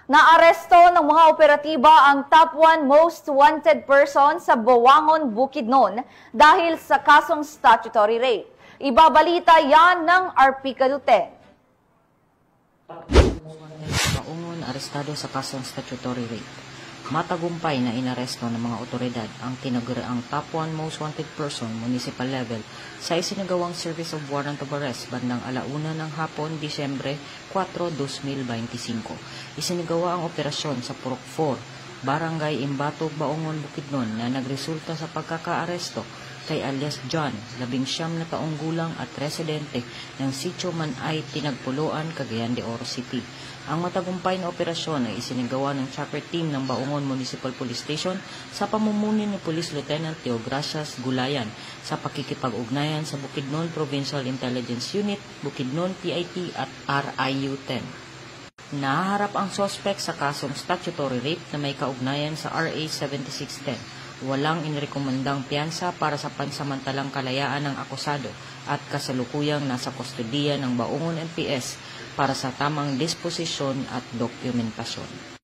Naaresto ng mga operatiba ang top 1 most wanted person sa Buangon, Bukidnon dahil sa kasong statutory rape. Ibabalita yan ng RP Kadute. Buangon arestado sa kasong statutory rape. Matagumpay na inaresto ng mga otoridad ang tinaguriang top 1 most wanted person municipal level sa isinagawang service of warrant of arrest bandang 1:00 ng hapon, Disyembre 4, 2025. Isinagawa ang operasyon sa Purok 4, Barangay Imbatog, Buangon, Bukidnon na nagresulta sa pagkakaaresto kay alias John, 19 na taong gulang at residente ng Sitio Manay, Tinagpuluan, Cagayan de Oro City. Ang matagumpay na operasyon ay isinagawa ng chopper team ng Buangon Municipal Police Station sa pamumuno ni Police Lieutenant Teogracias Gulayan sa pakikipag-ugnayan sa Bukidnon Provincial Intelligence Unit, Bukidnon PIT at RIU-10. Nahaharap ang suspect sa kasong statutory rape na may kaugnayan sa RA 7610. Walang inirekomendang piyansa para sa pansamantalang kalayaan ng akusado at kasalukuyang nasa kustodiya ng Buangon NPS para sa tamang disposisyon at dokumentasyon.